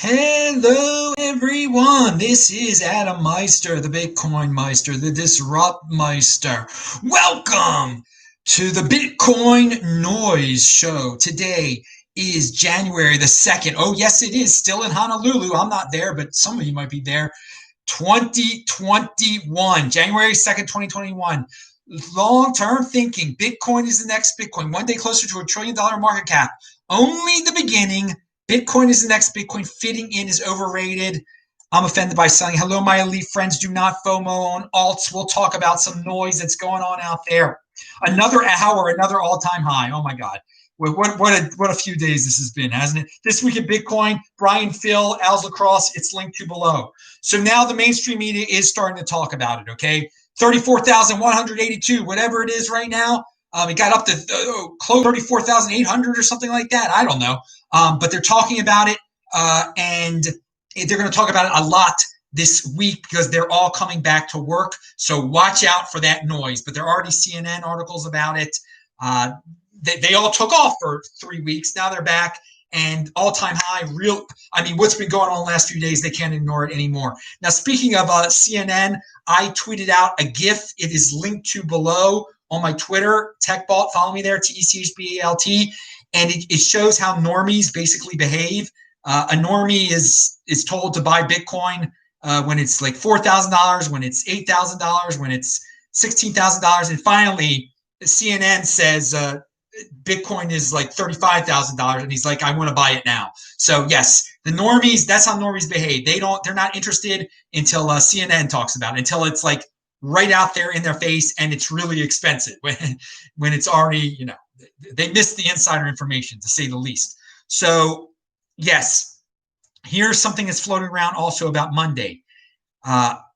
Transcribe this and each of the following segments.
Hello, everyone. This is Adam Meister, the Bitcoin Meister, the Disrupt Meister. Welcome to the Bitcoin Noise Show. Today is January the 2nd. Oh, yes, it is still in Honolulu. I'm not there, but some of you might be there. 2021, January 2nd, 2021. Long-term thinking. Bitcoin is the next Bitcoin. One day closer to $1 trillion market cap. Only the beginning. Bitcoin is the next Bitcoin. Fitting in is overrated. I'm offended by selling. Hello, my elite friends. Do not FOMO on alts. We'll talk about some noise that's going on out there. Another hour, another all-time high. Oh my God. What a few days this has been, hasn't it? This week at Bitcoin, Brian Phil, Al's Lacrosse, it's linked to below. So now the mainstream media is starting to talk about it, okay? 34,182, whatever it is right now. It got up to close 34,800 or something like that. I don't know. But they're talking about it, and they're going to talk about it a lot this week because they're all coming back to work. So watch out for that noise. But there are already CNN articles about it. They all took off for 3 weeks. Now they're back and all-time high. What's been going on the last few days, they can't ignore it anymore. Now, speaking of CNN, I tweeted out a GIF. It is linked to below on my Twitter, TechBalt. Follow me there, TECHBALT. And it shows how normies basically behave. A normie is told to buy Bitcoin when it's like $4,000, when it's $8,000, when it's $16,000. And finally, CNN says Bitcoin is like $35,000, and he's like, I want to buy it now. So yes, the normies, that's how normies behave. They're not interested until CNN talks about it, until it's like right out there in their face and it's really expensive when it's already, they missed the insider information, to say the least. So yes, here's something that's floating around also about Monday.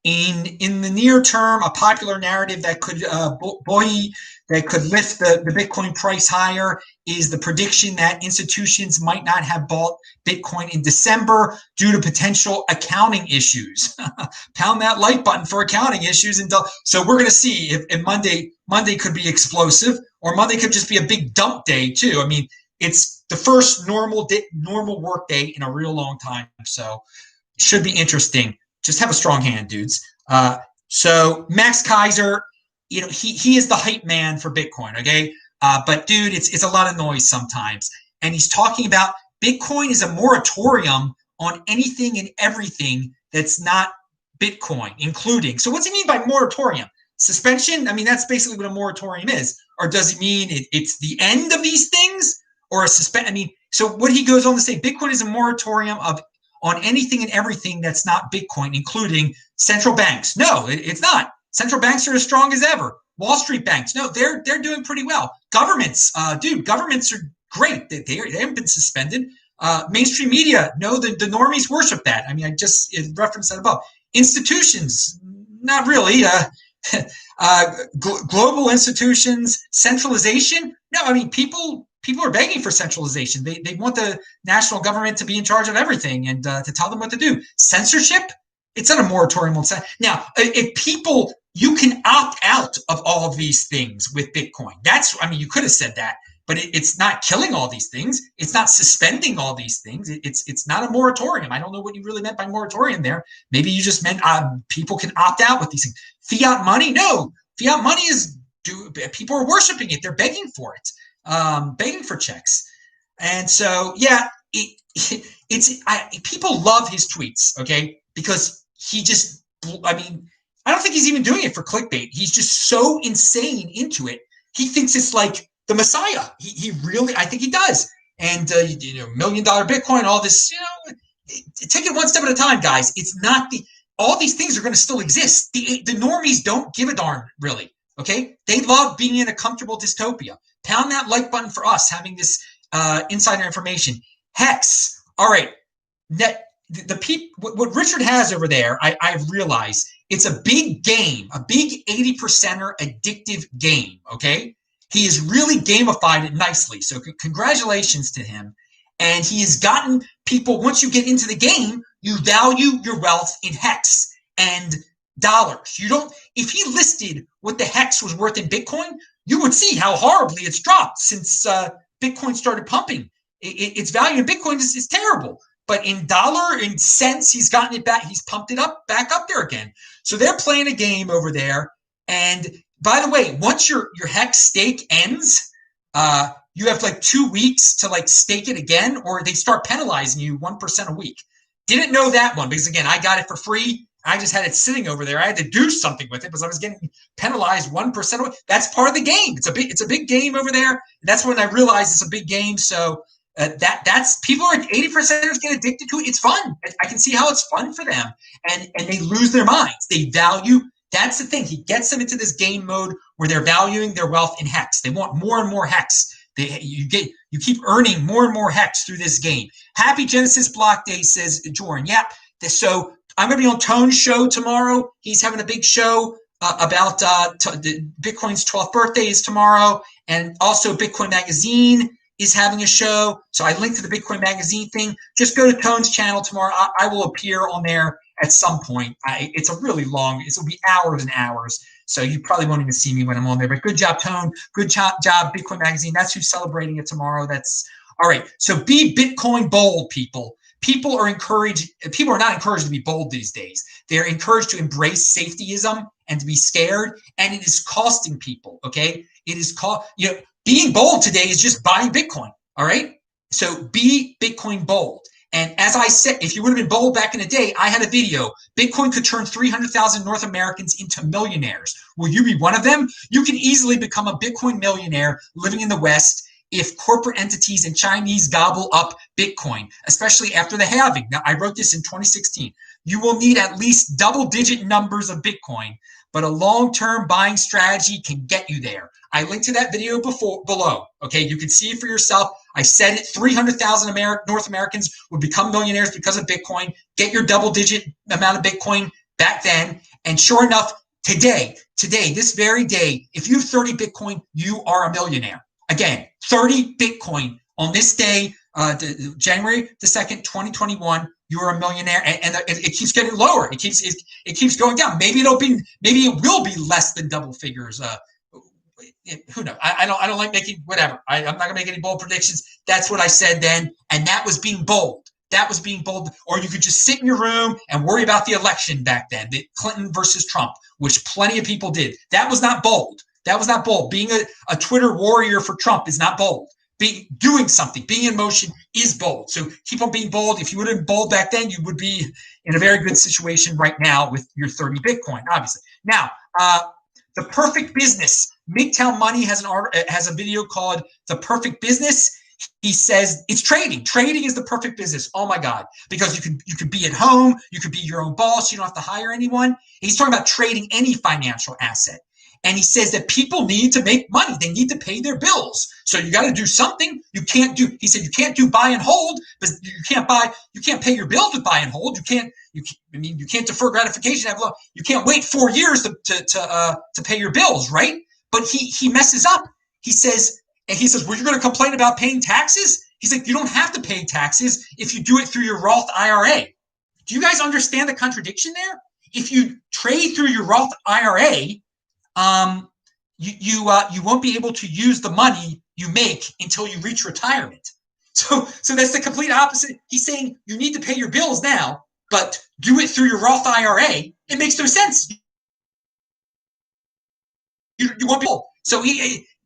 In the near term, a popular narrative that could lift the Bitcoin price higher is the prediction that institutions might not have bought Bitcoin in December due to potential accounting issues. Pound that like button for accounting issues. So we're going to see if Monday could be explosive, or Monday could just be a big dump day too. I mean, it's the first normal work day in a real long time. So it should be interesting. Just have a strong hand, dudes. So Max Keiser, he is the hype man for Bitcoin, okay? But dude, it's a lot of noise sometimes. And he's talking about Bitcoin is a moratorium on anything and everything that's not Bitcoin, including. So what's he mean by moratorium? Suspension? I mean, that's basically what a moratorium is. Or does he mean it's the end of these things? Or a suspend? I mean, so what he goes on to say, Bitcoin is a moratorium on anything and everything that's not Bitcoin, including central banks. No, it's not. Central banks are as strong as ever. Wall Street banks, no, they're doing pretty well. Governments, governments are great. They haven't been suspended. Mainstream media, no, the normies worship that. I mean, I just referenced that above. Institutions, not really. Global institutions, centralization, no. I mean, people are begging for centralization. They want the national government to be in charge of everything and to tell them what to do. Censorship, it's not a moratorium on now. If people, you can opt out of all of these things with Bitcoin. You could have said that, but it's not killing all these things. It's not suspending all these things. It's not a moratorium. I don't know what you really meant by moratorium there. Maybe you just meant people can opt out with these things. Fiat money, no. Fiat money people are worshiping it. They're begging for it. Begging for checks. And so, yeah, people love his tweets, okay? Because I don't think he's even doing it for clickbait. He's just so insane into it. He thinks it's like the Messiah. He really, I think he does. And, $1 million Bitcoin, all this, take it one step at a time, guys. It's not all these things are going to still exist. The normies don't give a darn, really. Okay? They love being in a comfortable dystopia. Pound that like button for us having this insider information. HEX. All right. What Richard has over there, I've realized it's a big game, a big 80%er addictive game. Okay. He has really gamified it nicely. So congratulations to him. And he has gotten people, once you get into the game, you value your wealth in HEX and dollars. If he listed what the HEX was worth in Bitcoin, you would see how horribly it's dropped since Bitcoin started pumping. Its value in Bitcoin is terrible. but in dollar and cents, he's gotten it back. He's pumped it up back up there again. So they're playing a game over there. And by the way, once your HEX stake ends, you have like 2 weeks to like stake it again, or they start penalizing you 1% a week. Didn't know that one because again, I got it for free. I just had it sitting over there. I had to do something with it because I was getting penalized 1%. That's part of the game. It's a big game over there. And that's when I realized it's a big game. So that's people are 80% get addicted to it. It's fun. I can see how it's fun for them, and they lose their minds. They value. That's the thing. He gets them into this game mode where they're valuing their wealth in HEX. They want more and more HEX. You keep earning more and more HEX through this game. Happy Genesis Block Day, says Jordan. Yep. So I'm going to be on Tone's show tomorrow. He's having a big show about Bitcoin's 12th birthday is tomorrow, and also Bitcoin Magazine is having a show. So I linked to the Bitcoin Magazine thing. Just go to Tone's channel tomorrow. I will appear on there at some point. It's a really long, it'll be hours and hours. So you probably won't even see me when I'm on there. But good job, Tone. Good job, Bitcoin Magazine. That's who's celebrating it tomorrow. That's all right. So be Bitcoin bold, people. People are not encouraged to be bold these days. They're encouraged to embrace safetyism and to be scared. And it is costing people. Okay. It is being bold today is just buying Bitcoin. All right. So be Bitcoin bold. And as I said, if you would have been bold back in the day, I had a video. Bitcoin could turn 300,000 North Americans into millionaires. Will you be one of them? You can easily become a Bitcoin millionaire living in the West if corporate entities and Chinese gobble up Bitcoin, especially after the halving. Now, I wrote this in 2016. You will need at least double-digit numbers of Bitcoin, but a long-term buying strategy can get you there. I linked to that video below. Okay, you can see it for yourself. I said it, 300,000 North Americans would become millionaires because of Bitcoin. Get your double-digit amount of Bitcoin back then. And sure enough, today, this very day, if you have 30 Bitcoin, you are a millionaire. Again, 30 Bitcoin on this day, January the 2nd, 2021, you are a millionaire, and it keeps getting lower. It keeps going down. Maybe it will be less than double figures. Who knows? I don't like making whatever. I'm not gonna make any bold predictions. That's what I said then, and that was being bold. That was being bold. Or you could just sit in your room and worry about the election back then, the Clinton versus Trump, which plenty of people did. That was not bold. That was not bold. Being a Twitter warrior for Trump is not bold. Doing something, being in motion is bold. So keep on being bold. If you would have been bold back then, you would be in a very good situation right now with your 30 Bitcoin, obviously. Now, the perfect business. MGTOW Money has a video called The Perfect Business. He says it's trading. Trading is the perfect business. Oh my God. Because you could be at home, you could be your own boss, you don't have to hire anyone. He's talking about trading any financial asset. And he says that people need to make money. They need to pay their bills. So you got to do something. He said you can't do buy and hold, but you can't pay your bills with buy and hold. You can't defer gratification. You can't wait 4 years to pay your bills, right? But he messes up. He says, well, you're going to complain about paying taxes? He's like, you don't have to pay taxes if you do it through your Roth IRA. Do you guys understand the contradiction there? If you trade through your Roth IRA, you won't be able to use the money you make until you reach retirement. So that's the complete opposite. He's saying you need to pay your bills now, but do it through your Roth IRA. It makes no sense. You won't be able. So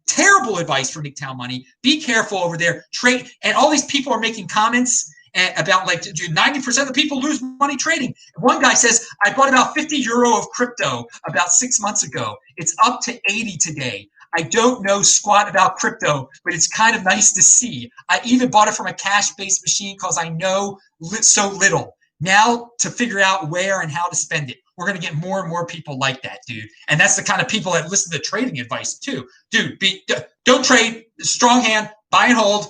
terrible advice for MGTOW Money. Be careful over there. Trade, and all these people are making comments about 90% of the people lose money trading. One guy says, I bought about 50 euro of crypto about 6 months ago. It's up to 80 today. I don't know squat about crypto, but it's kind of nice to see. I even bought it from a cash-based machine because I know so little. Now to figure out where and how to spend it. We're going to get more and more people like that, dude. And that's the kind of people that listen to trading advice too. Dude, don't trade, strong hand, buy and hold.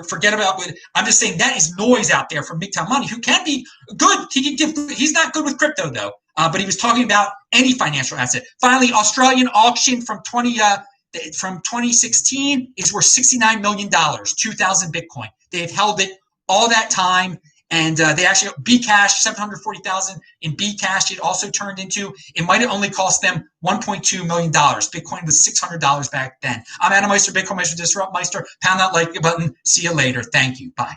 Forget about what I'm just saying. That is noise out there from MGTOW Money, who can be good. He's not good with crypto though. But he was talking about any financial asset. Finally, Australian auction from 2016 is worth $69 million, 2,000 Bitcoin. They have held it all that time. And they actually, Bcash, 740,000 in Bcash, it also turned into, it might have only cost them $1.2 million. Bitcoin was $600 back then. I'm Adam Meister, Bitcoin Meister, Disrupt Meister. Pound that like button. See you later. Thank you. Bye.